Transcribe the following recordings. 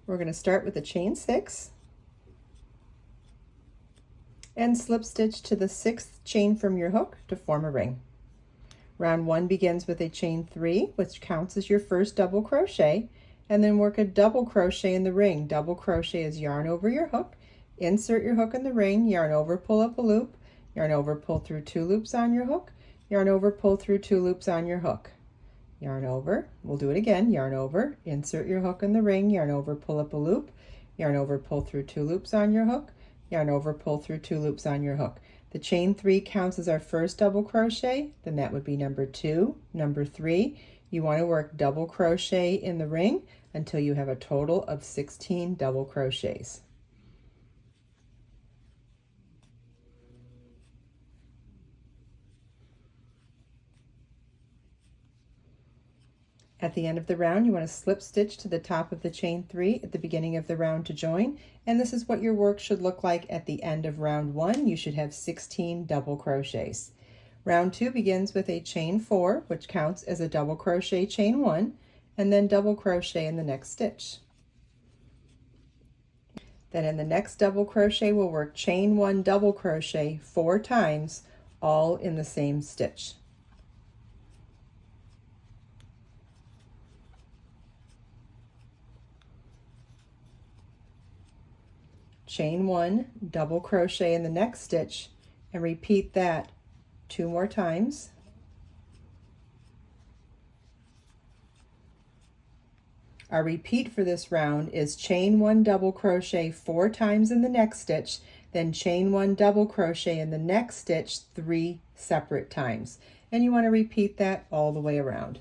We're going to start with a chain 6 and slip stitch to the 6th chain from your hook to form a ring. Round 1 begins with a chain 3, which counts as your first double crochet, and then work a double crochet in the ring. Double crochet is yarn over your hook, insert your hook in the ring, yarn over, pull up a loop, yarn over, pull through 2 loops on your hook, yarn over, pull through 2 loops on your hook. Yarn over, we'll do it again, yarn over, insert your hook in the ring, yarn over, pull up a loop, yarn over, pull through 2 loops on your hook, yarn over, pull through 2 loops on your hook. The chain 3 counts as our first double crochet, then that would be number 2. Number 3, you want to work double crochet in the ring until you have a total of 16 double crochets. At the end of the round, you want to slip stitch to the top of the chain 3 at the beginning of the round to join, and this is what your work should look like at the end of round 1. You should have 16 double crochets. Round 2 begins with a chain 4, which counts as a double crochet chain 1, and then double crochet in the next stitch. Then in the next double crochet, we'll work chain 1 double crochet 4 times, all in the same stitch. Chain 1 double crochet in the next stitch, and repeat that 2 more times. Our repeat for this round is chain 1 double crochet 4 times in the next stitch, then chain 1 double crochet in the next stitch 3 separate times, and you want to repeat that all the way around.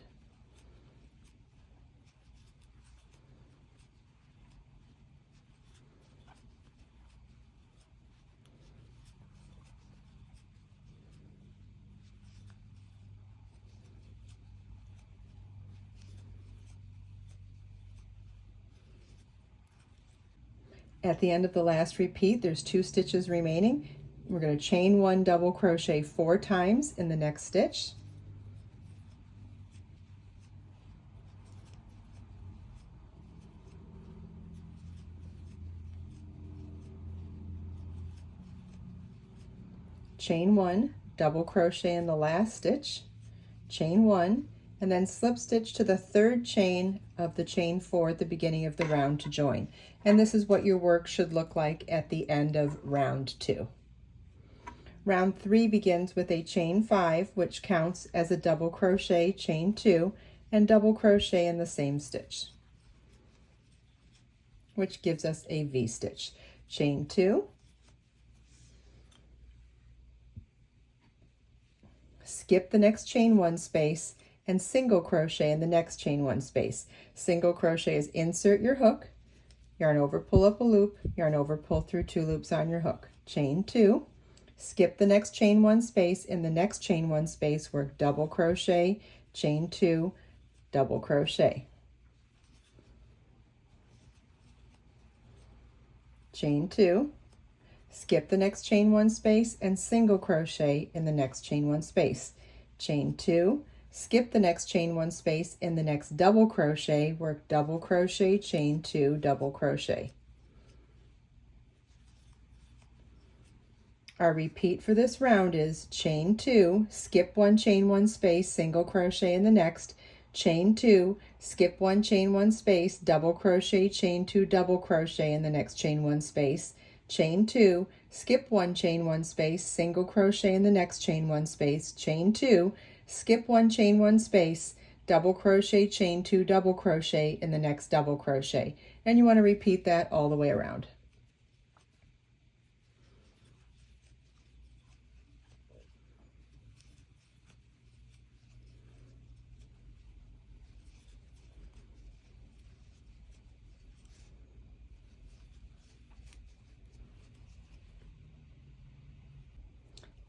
At the end of the last repeat, there's 2 stitches remaining. We're going to chain 1 double crochet 4 times in the next stitch. Chain 1 double crochet in the last stitch, chain 1, and then slip stitch to the 3rd chain of the chain 4 at the beginning of the round to join. And this is what your work should look like at the end of round 2. Round 3 begins with a chain 5, which counts as a double crochet chain 2 and double crochet in the same stitch, which gives us a V-stitch. Chain 2, skip the next chain 1 space, and single crochet in the next chain 1 space. Single crochet is insert your hook, yarn over, pull up a loop, yarn over, pull through 2 loops on your hook. Chain 2, skip the next chain 1 space, in the next chain 1 space work double crochet, chain 2, double crochet. Chain 2, skip the next chain 1 space and single crochet in the next chain 1 space. Chain 2, skip the next chain 1 space, in the next double crochet work double crochet, chain 2, double crochet. Our repeat for this round is chain 2, skip 1 chain 1 space, single crochet in the next, chain 2, skip 1 chain 1 space, double crochet, chain 2, double crochet in the next chain 1 space, chain 2, skip 1 chain 1 space, single crochet in the next chain 1 space, chain 2, skip 1 chain 1 space, double crochet, chain 2, double crochet in the next double crochet, and you want to repeat that all the way around.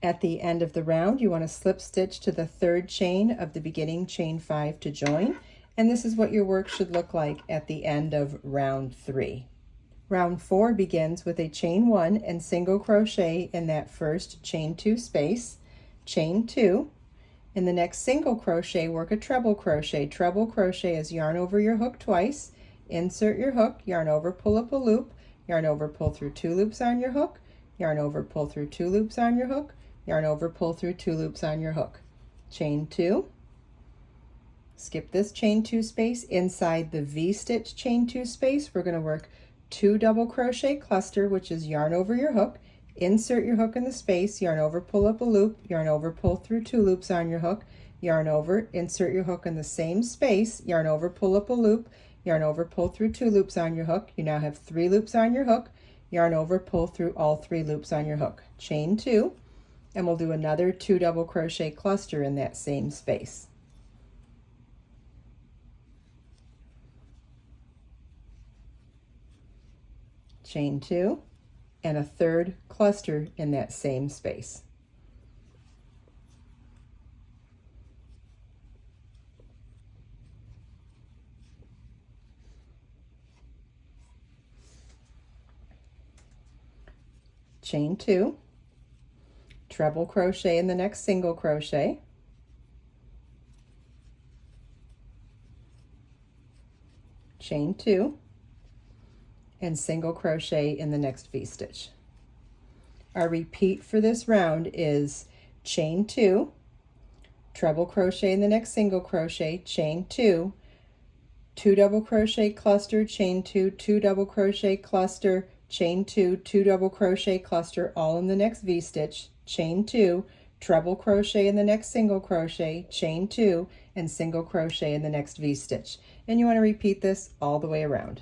At the end of the round, you want to slip stitch to the 3rd chain of the beginning chain 5 to join, and this is what your work should look like at the end of round 3. Round 4 begins with a chain 1 and single crochet in that first chain 2 space, chain 2. In the next single crochet, work a treble crochet. Treble crochet is yarn over your hook twice, insert your hook, yarn over, pull up a loop, yarn over, pull through 2 loops on your hook, yarn over, pull through 2 loops on your hook, yarn over, pull through 2 loops on your hook. Chain 2, skip this chain 2 space. Inside the V-stitch chain 2 space, we're going to work 2 double crochet cluster, which is yarn over your hook, insert your hook in the space, yarn over, pull up a loop, yarn over, pull through 2 loops on your hook, yarn over, insert your hook in the same space, yarn over, pull up a loop, yarn over, pull through 2 loops on your hook. You now have 3 loops on your hook, yarn over, pull through all 3 loops on your hook. Chain 2, and we'll do another 2 double crochet cluster in that same space. Chain 2, and a 3rd cluster in that same space. Chain 2, treble crochet in the next single crochet, chain 2, and single crochet in the next V-stitch. Our repeat for this round is chain 2, treble crochet in the next single crochet, chain 2, 2 double crochet cluster, chain 2, 2 double crochet cluster, chain 2, 2 double crochet cluster, all in the next V-stitch, chain 2, treble crochet in the next single crochet, chain 2, and single crochet in the next V-stitch. And you want to repeat this all the way around.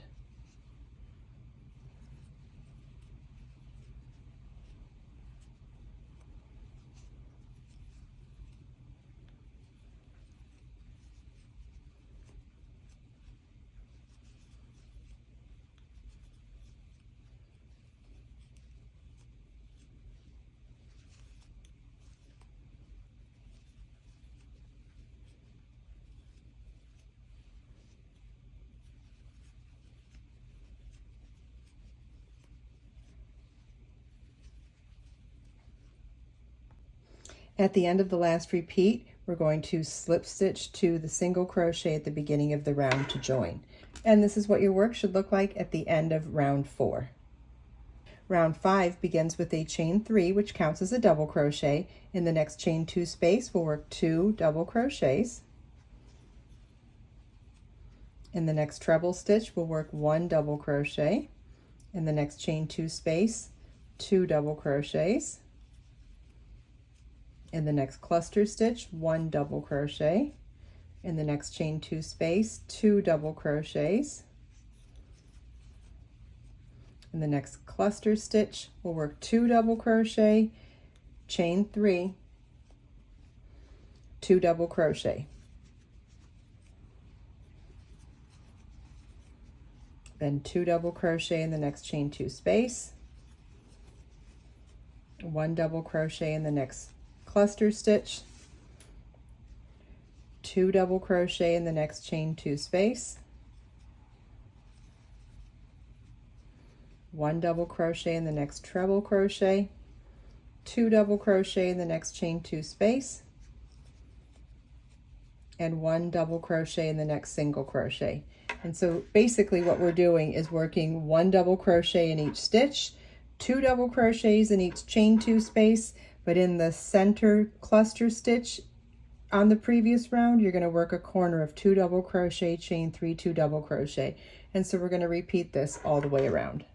At the end of the last repeat, we're going to slip stitch to the single crochet at the beginning of the round to join. And this is what your work should look like at the end of round 4. Round 5 begins with a chain 3, which counts as a double crochet. In the next chain 2 space, we'll work 2 double crochets. In the next treble stitch, we'll work 1 double crochet. In the next chain 2 space, 2 double crochets. In the next cluster stitch, 1 double crochet. In the next chain 2 space, 2 double crochets. In the next cluster stitch, we'll work 2 double crochet, chain 3, 2 double crochet. Then 2 double crochet in the next chain 2 space, 1 double crochet in the next cluster stitch, 2 double crochet in the next chain 2 space, 1 double crochet in the next treble crochet, 2 double crochet in the next chain 2 space, and 1 double crochet in the next single crochet. And so basically what we're doing is working 1 double crochet in each stitch, 2 double crochets in each chain 2 space, but in the center cluster stitch on the previous round, you're going to work a corner of 2 double crochet, chain 3, 2 double crochet. And so we're going to repeat this all the way around.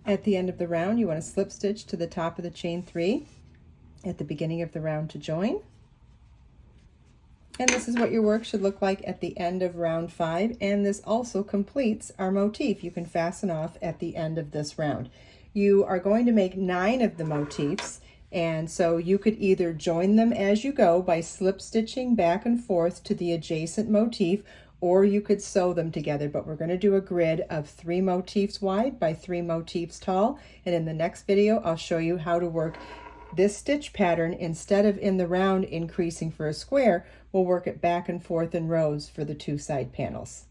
At the end of the round, you want to slip stitch to the top of the chain 3 at the beginning of the round to join. And this is what your work should look like at the end of round 5, and this also completes our motif. You can fasten off at the end of this round. You are going to make 9 of the motifs, and so you could either join them as you go by slip stitching back and forth to the adjacent motif, or you could sew them together, but we're going to do a grid of 3 motifs wide by 3 motifs tall, and in the next video I'll show you how to work this stitch pattern. Instead of in the round increasing for a square, we'll work it back and forth in rows for the 2 side panels.